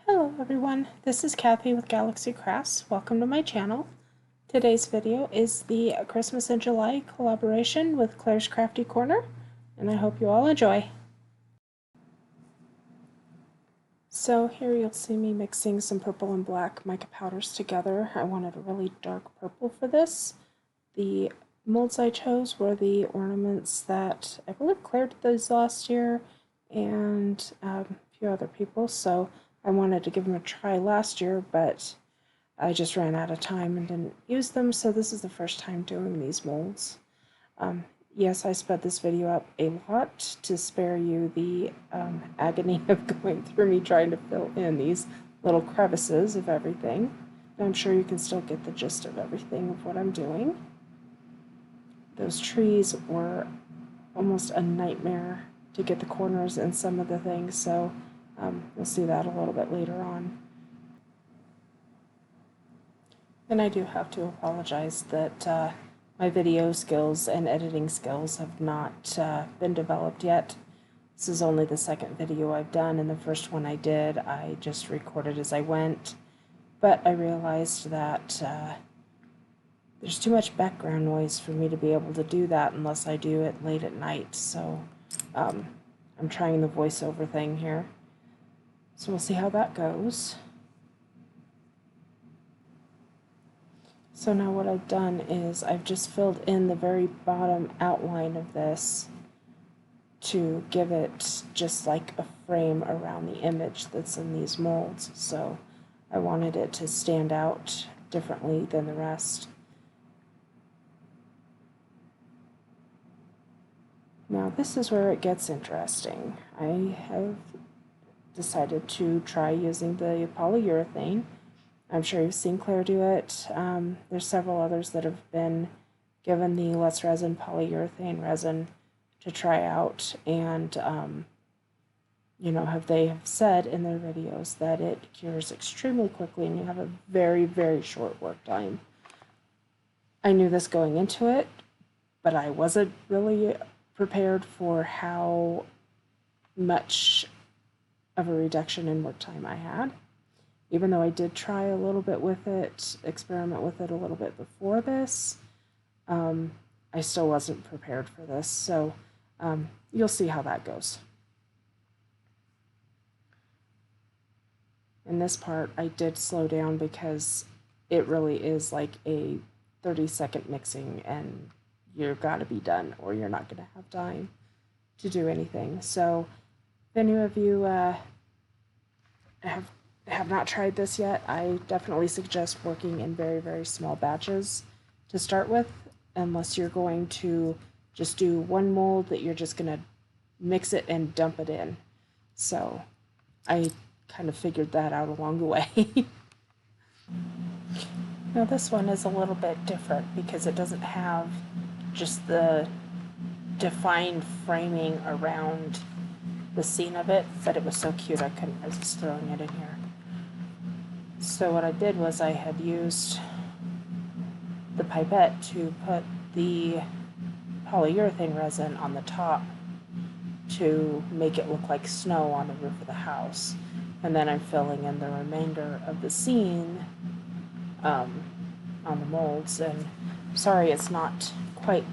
Hello everyone, this is Kathy with Galaxy Crafts. Welcome to my channel. Today's video is the Christmas in July collaboration with Claire's Crafty Corner, and I hope you all enjoy. So here you'll see me mixing some purple and black mica powders together. I wanted a really dark purple for this. The molds I chose were the ornaments that I believe Claire did those last year, and a few other people, so I wanted to give them a try last year, but I just ran out of time and didn't use them, so this is the first time doing these molds. Yes, I sped this video up a lot to spare you the agony of going through me trying to fill in these little crevices of everything. I'm sure you can still get the gist of everything of what I'm doing. Those trees were almost a nightmare to get the corners and some of the things, so we'll see that a little bit later on. And I do have to apologize that my video skills and editing skills have not been developed yet. This is only the second video I've done, and the first one I did, I just recorded as I went. But I realized that there's too much background noise for me to be able to do that unless I do it late at night. So I'm trying the voiceover thing here. So we'll see how that goes. So now what I've done is I've just filled in the very bottom outline of this to give it just like a frame around the image that's in these molds. So I wanted it to stand out differently than the rest. Now this is where it gets interesting. I have decided to try using the polyurethane. I'm sure you've seen Claire do it. There's several others that have been given the Let's Resin polyurethane resin to try out, and you know, they have said in their videos that it cures extremely quickly and you have a very, very short work time. I knew this going into it, but I wasn't really prepared for how much of a reduction in work time I had. Even though I did try a little bit with it, experiment with it a little bit before this, I still wasn't prepared for this. So you'll see how that goes. In this part, I did slow down because it really is like a 30-second mixing, and you've got to be done or you're not going to have time to do anything. So if any of you have not tried this yet, I definitely suggest working in very, very small batches to start with, unless you're going to just do one mold that you're just going to mix it and dump it in. So I kind of figured that out along the way. Now this one is a little bit different because it doesn't have just the defined framing around the scene of it, but it was so cute I was just throwing it in here. So what I did was I had used the pipette to put the polyurethane resin on the top to make it look like snow on the roof of the house. And then I'm filling in the remainder of the scene on the molds. And sorry it's not quite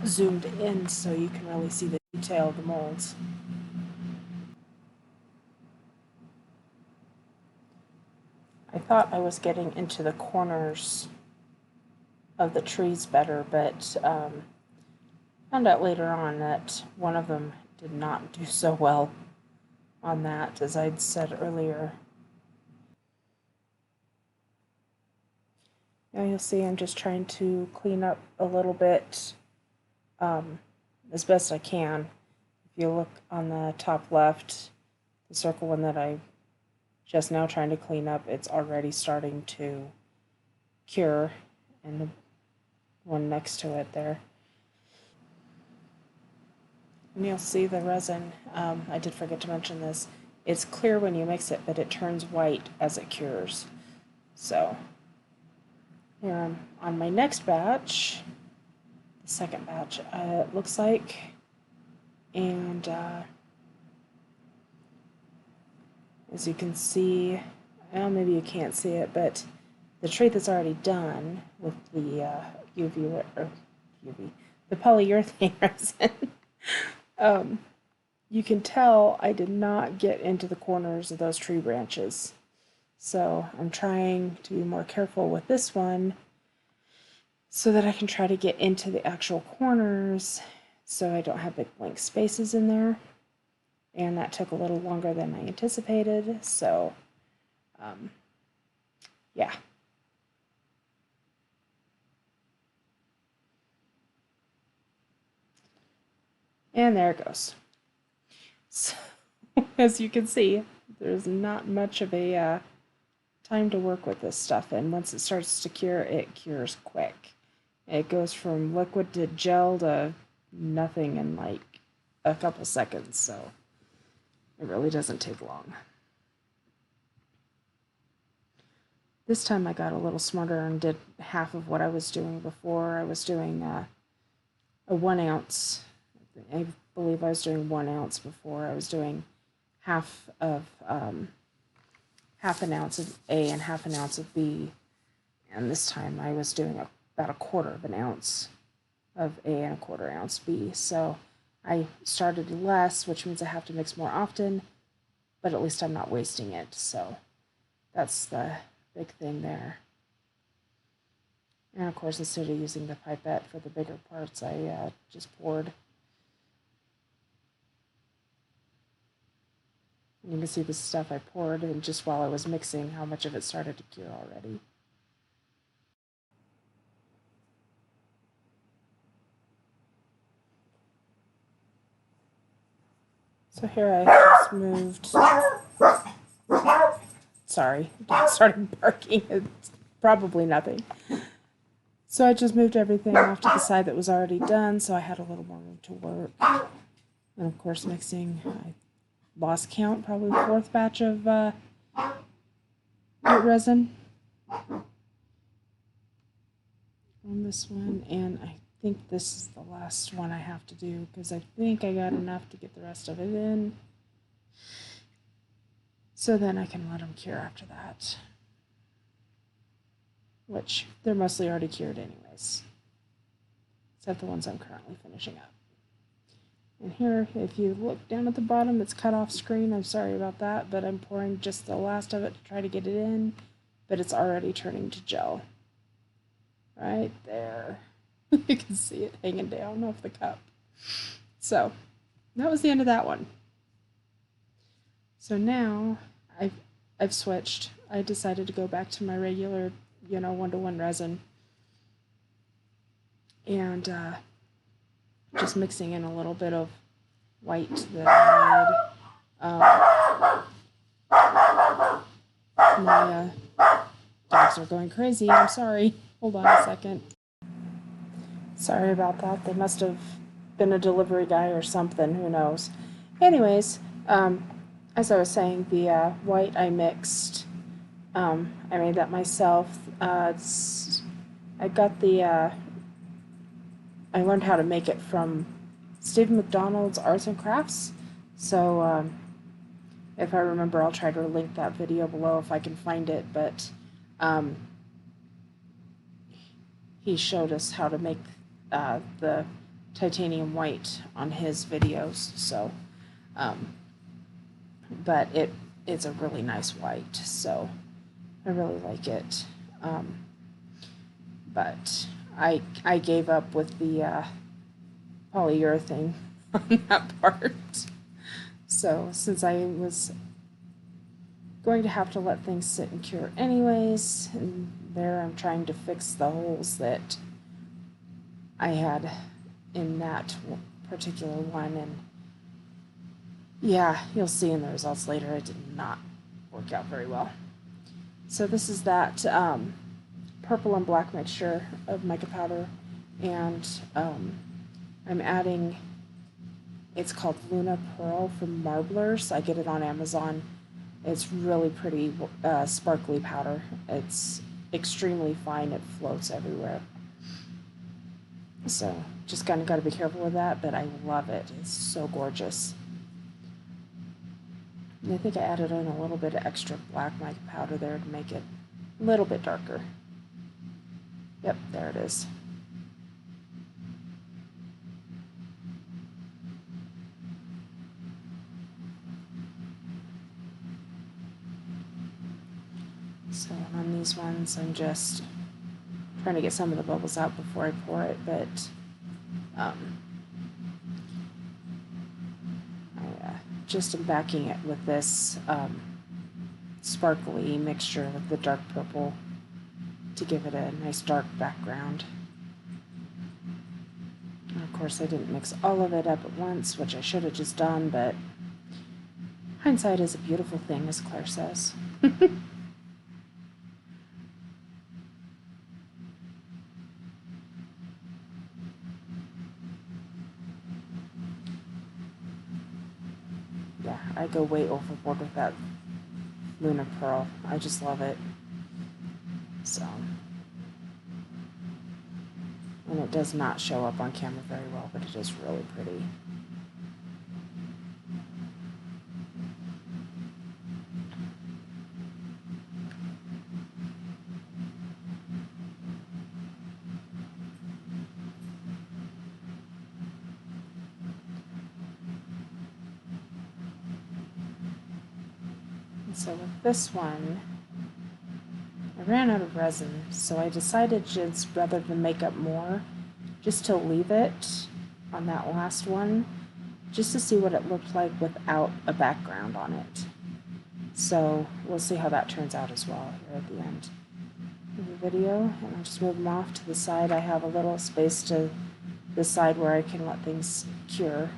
zoomed in so you can really see the detail of the molds. I thought I was getting into the corners of the trees better, but found out later on that one of them did not do so well on that, as I'd said earlier. Now you'll see I'm just trying to clean up a little bit as best I can. If you look on the top left, the circle one that I just now trying to clean up, it's already starting to cure, and the one next to it there. And you'll see the resin, I did forget to mention this, it's clear when you mix it, but it turns white as it cures. So here I'm on my next batch, the second batch, it looks like, and As you can see, well, maybe you can't see it, but the tree that's already done with the the polyurethane resin, you can tell I did not get into the corners of those tree branches. So I'm trying to be more careful with this one so that I can try to get into the actual corners so I don't have big blank spaces in there. And that took a little longer than I anticipated, so yeah. And there it goes. So, as you can see, there's not much of a time to work with this stuff, and once it starts to cure, it cures quick. It goes from liquid to gel to nothing in like a couple seconds, so it really doesn't take long. This time I got a little smarter and did half of what I was doing before. I was doing a 1 ounce. I believe I was doing 1 ounce before. I was doing half an ounce of A and half an ounce of B. And this time I was doing about 1/4 of an ounce of A and 1/4 ounce B. So I started less, which means I have to mix more often, but at least I'm not wasting it. So that's the big thing there. And of course, instead of using the pipette for the bigger parts, I just poured. And you can see the stuff I poured, and just while I was mixing, how much of it started to cure already. So here I just moved. Sorry, it started barking. It's probably nothing. So I just moved everything off to the side that was already done, so I had a little more room to work. And of course, mixing. I lost count, probably 4th batch of resin on this one, and I think this is the last one I have to do because I think I got enough to get the rest of it in. So then I can let them cure after that, which they're mostly already cured anyways, except the ones I'm currently finishing up. And here, if you look down at the bottom, it's cut off screen. I'm sorry about that, but I'm pouring just the last of it to try to get it in, but it's already turning to gel. Right there. You can see it hanging down off the cup. So that was the end of that one. So now I've switched. I decided to go back to my regular, 1-to-1 resin, and just mixing in a little bit of white that I made. My dogs are going crazy. I'm sorry. Hold on a second. Sorry about that. They must have been a delivery guy or something. Who knows? Anyways, as I was saying, the white I mixed. I made that myself. I got the. I learned how to make it from Steve McDonald's Arts and Crafts. So if I remember, I'll try to link that video below if I can find it. But he showed us how to make the titanium white on his videos. So, but it's a really nice white. So I really like it. But I gave up with the polyurethane on that part. So since I was going to have to let things sit and cure anyways, and there I'm trying to fix the holes that I had in that particular one, and yeah, you'll see in the results later, it did not work out very well. So this is that purple and black mixture of mica powder, and I'm adding, it's called Luna Pearl from Marblers. I get it on Amazon. It's really pretty sparkly powder. It's extremely fine. It floats everywhere. So just kind of got to be careful with that, but I love it. It's so gorgeous. And I think I added in a little bit of extra black mica powder there to make it a little bit darker. Yep, there it is. So on these ones, I'm just trying to get some of the bubbles out before I pour it, but just am backing it with this sparkly mixture with the dark purple to give it a nice dark background. And of course, I didn't mix all of it up at once, which I should have just done, but hindsight is a beautiful thing, as Claire says. Yeah, I go way overboard with that Luna Pearl. I just love it. So, and it does not show up on camera very well, but it is really pretty. So with this one, I ran out of resin, so I decided just rather than make up more, just to leave it on that last one, just to see what it looked like without a background on it. So we'll see how that turns out as well here at the end of the video. And I'll just move them off to the side. I have a little space to the side where I can let things cure.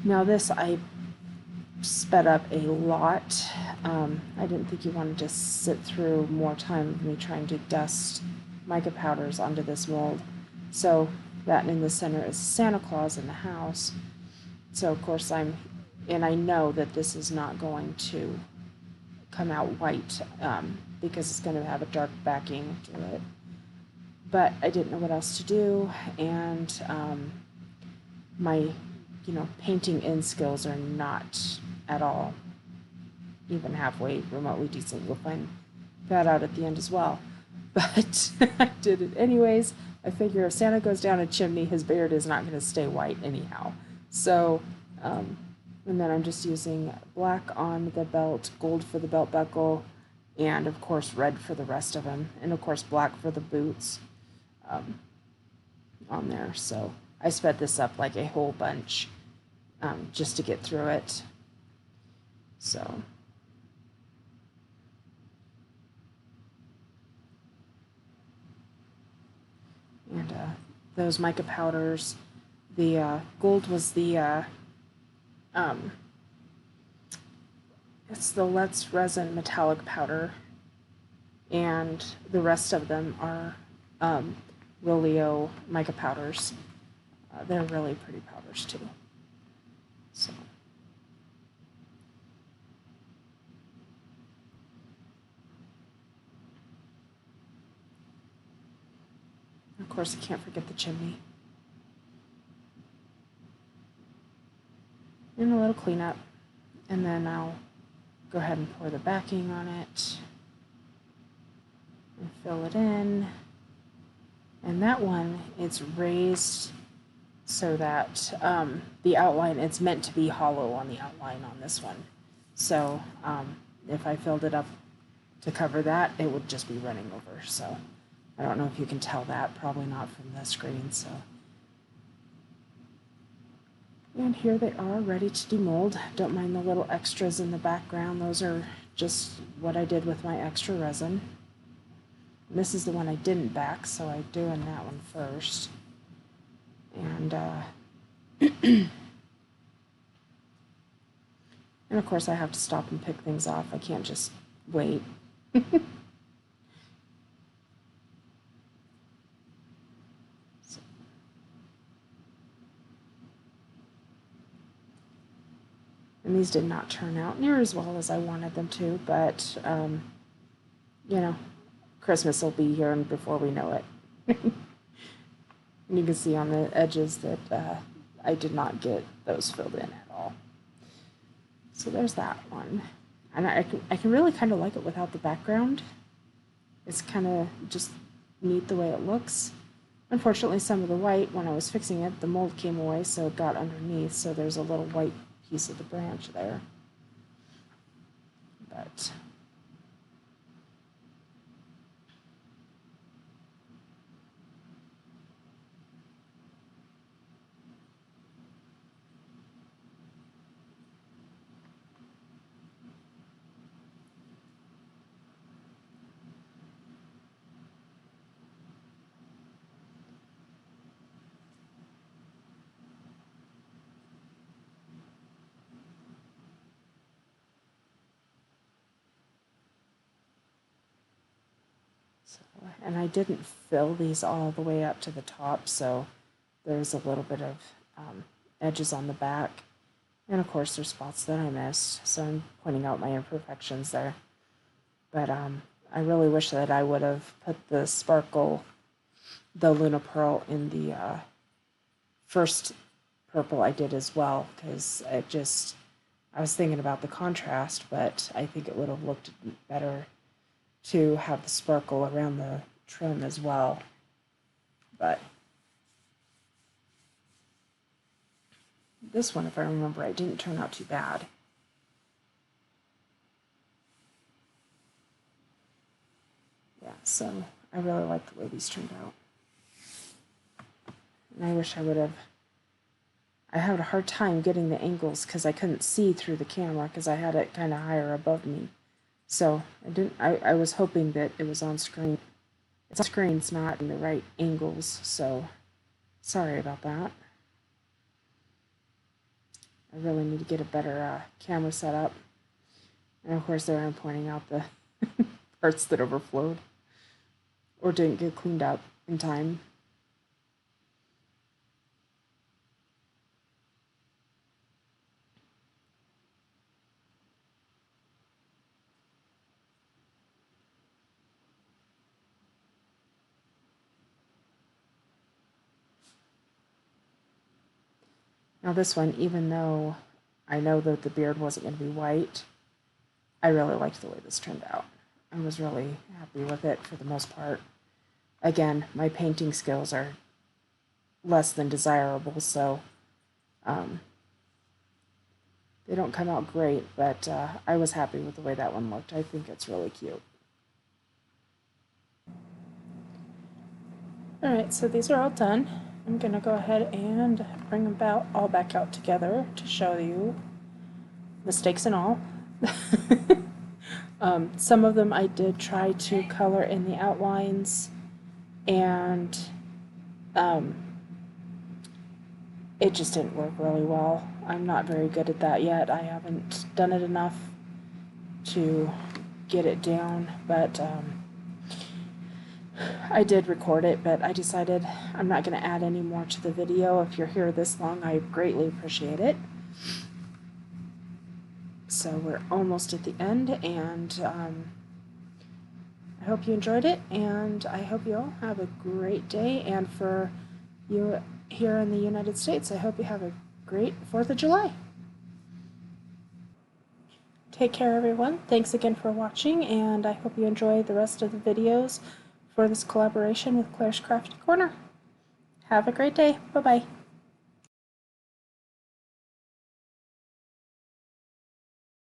Now this I sped up a lot. I didn't think you wanted to sit through more time of me trying to dust mica powders onto this mold. So that in the center is Santa Claus in the house. So of course I know that this is not going to come out white because it's going to have a dark backing to it. But I didn't know what else to do, and my painting in skills are not at all even halfway remotely decent. We'll find that out at the end as well. But I did it anyways. I figure if Santa goes down a chimney, his beard is not going to stay white anyhow. So, and then I'm just using black on the belt, gold for the belt buckle, and of course red for the rest of them, and of course black for the boots on there. So I sped this up like a whole bunch just to get through it. So and those mica powders, the gold was the it's the Let's Resin metallic powder, and the rest of them are Rolio mica powders. They're really pretty powders too. So. Of course, I can't forget the chimney. And a little cleanup. And then I'll go ahead and pour the backing on it and fill it in. And that one, it's raised so that the outline, it's meant to be hollow on the outline on this one. So if I filled it up to cover that, it would just be running over. So I don't know if you can tell that, probably not from the screen. So, and here they are ready to demold. Don't mind the little extras in the background. Those are just what I did with my extra resin. And this is the one I didn't back, so I'm doing that one first. And and of course I have to stop and pick things off. I can't just wait. And these did not turn out near as well as I wanted them to, but, Christmas will be here and before we know it. And you can see on the edges that I did not get those filled in at all. So there's that one. And I can really kind of like it without the background. It's kind of just neat the way it looks. Unfortunately, some of the white, when I was fixing it, the mold came away, so it got underneath, so there's a little white piece of the branch there. But and I didn't fill these all the way up to the top, so there's a little bit of edges on the back. And of course there's spots that I missed, so I'm pointing out my imperfections there. But I really wish that I would have put the sparkle, the Luna Pearl, in the first purple I did as well, because it just, I was thinking about the contrast, but I think it would have looked better to have the sparkle around the trim as well. But this one, if I remember right, didn't turn out too bad. Yeah, so I really like the way these turned out. And I wish I would have, I had a hard time getting the angles because I couldn't see through the camera because I had it kind of higher above me. So I was hoping that it was on screen. It's on screen, it's not in the right angles, so sorry about that. I really need to get a better camera setup. And of course there I'm pointing out the parts that overflowed or didn't get cleaned up in time. Now this one, even though I know that the beard wasn't going to be white, I really liked the way this turned out. I was really happy with it for the most part. Again, my painting skills are less than desirable, so they don't come out great, but I was happy with the way that one looked. I think it's really cute. Alright, so these are all done. I'm going to go ahead and bring them all back out together to show you, mistakes and all. Some of them I did try to color in the outlines, and it just didn't work really well. I'm not very good at that yet. I haven't done it enough to get it down, but I did record it, but I decided I'm not going to add any more to the video. If you're here this long, I greatly appreciate it. So we're almost at the end, and I hope you enjoyed it, and I hope you all have a great day. And for you here in the United States, I hope you have a great 4th of July. Take care, everyone. Thanks again for watching, and I hope you enjoy the rest of the videos for this collaboration with Claire's Crafty Corner. Have a great day. Bye-bye.